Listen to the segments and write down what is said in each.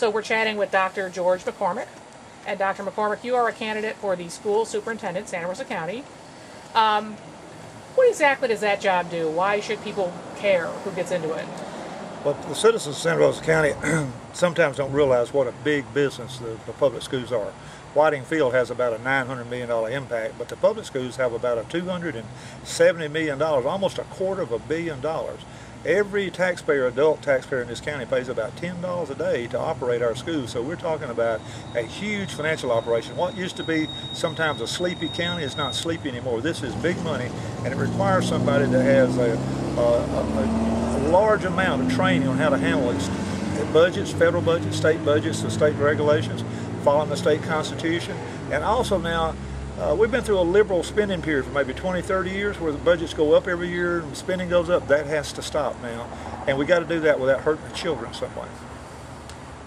So we're chatting with Dr. George McCormick. And Dr. McCormick, you are a candidate for the school superintendent, Santa Rosa County. What exactly does that job do? Why should people care who gets into it? Well, the citizens of Santa Rosa County sometimes don't realize what a big business the public schools are. Whiting Field has about a $900 million impact, but the public schools have about a $270 million, almost $250 million. Every adult taxpayer in this county pays about $10 a day to operate our schools. So we're talking about a huge financial operation. What used to be sometimes a sleepy county is not sleepy anymore. This is big money, and it requires somebody that has a large amount of training on how to handle budgets, federal budgets, state budgets, the state regulations, following the state constitution, and also now we've been through a liberal spending period for maybe 20, 30 years where the budgets go up every year and spending goes up. That has to stop now, and we got to do that without hurting the children some way.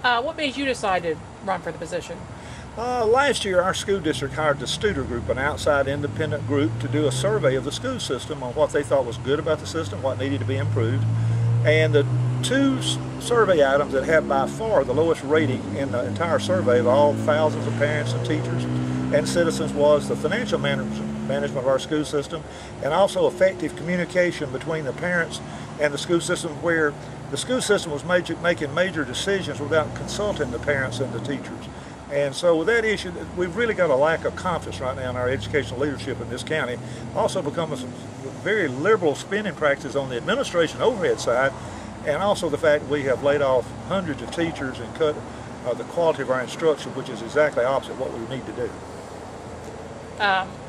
What made you decide to run for the position? Last year our school district hired the Studer Group, an outside independent group, to do a survey of the school system on what they thought was good about the system, what needed to be improved. And the two survey items that had by far the lowest rating in the entire survey of all thousands of parents and teachers and citizens was the financial management of our school system, and also effective communication between the parents and the school system, where the school system was making major decisions without consulting the parents and the teachers. And so with that issue, we've really got a lack of confidence right now in our educational leadership in this county. Also become a very liberal spending practices on the administration overhead side, and also the fact that we have laid off hundreds of teachers and cut the quality of our instruction, which is exactly opposite what we need to do.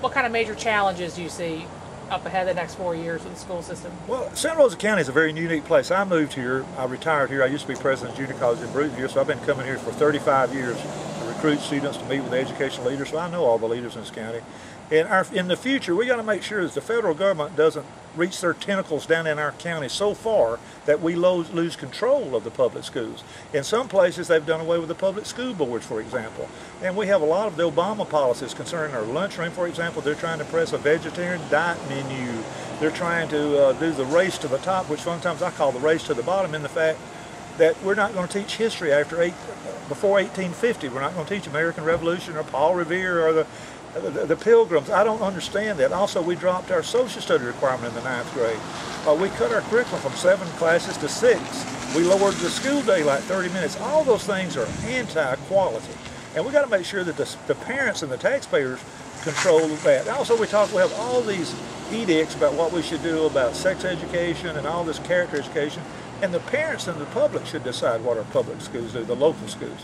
What kind of major challenges do you see up ahead the next 4 years with the school system? Well, Santa Rosa County is a very unique place. I moved here, I retired here. I used to be president of junior college in Bruton here, so I've been coming here for 35 years to recruit students, to meet with educational leaders, so I know all the leaders in this county. And in the future, we got to make sure that the federal government doesn't reach their tentacles down in our county so far that we lose control of the public schools. In some places, they've done away with the public school boards, for example. And we have a lot of the Obama policies concerning our lunchroom, for example. They're trying to press a vegetarian diet menu. They're trying to do the race to the top, which sometimes I call the race to the bottom, in the fact that we're not going to teach history before 1850. We're not going to teach American Revolution or Paul Revere or the Pilgrims. I don't understand that. Also, we dropped our social study requirement in the 9th grade. We cut our curriculum from 7 classes to 6. We lowered the school day like 30 minutes. All those things are anti-quality. And we got to make sure that the parents and the taxpayers control that. Also, we have all these edicts about what we should do about sex education and all this character education. And the parents and the public should decide what our public schools do, the local schools.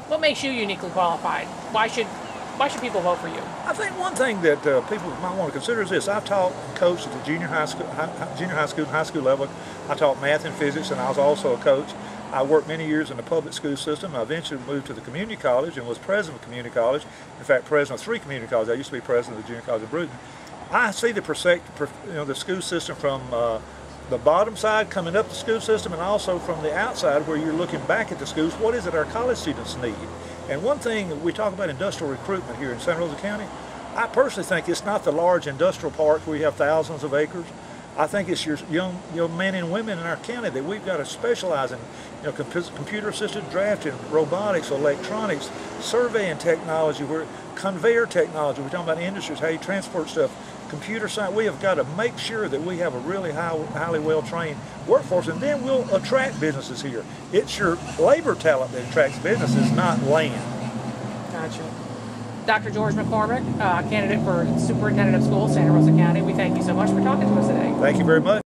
What makes you uniquely qualified? Why should people vote for you? I think one thing that people might want to consider is this. I've taught and coached at the junior high school and high school level. I taught math and physics, and I was also a coach. I worked many years in the public school system. I eventually moved to the community college and was president of community college. In fact, president of 3 community colleges. I used to be president of the junior college of Bruton. I see the school system from the bottom side coming up the school system, and also from the outside where you're looking back at the schools. What is it our college students need? And one thing, we talk about industrial recruitment here in Santa Rosa County. I personally think it's not the large industrial parks where you have thousands of acres. I think it's your young men and women in our county that we've got to specialize in, computer-assisted drafting, robotics, electronics, surveying technology, conveyor technology. We're talking about industries, how you transport stuff, computer science. We have got to make sure that we have a really highly well-trained workforce, and then we'll attract businesses here. It's your labor talent that attracts businesses, not land. Gotcha. Dr. George McCormick, candidate for Superintendent of Schools, Santa Rosa County, we thank you so much for talking to us today. Thank you very much.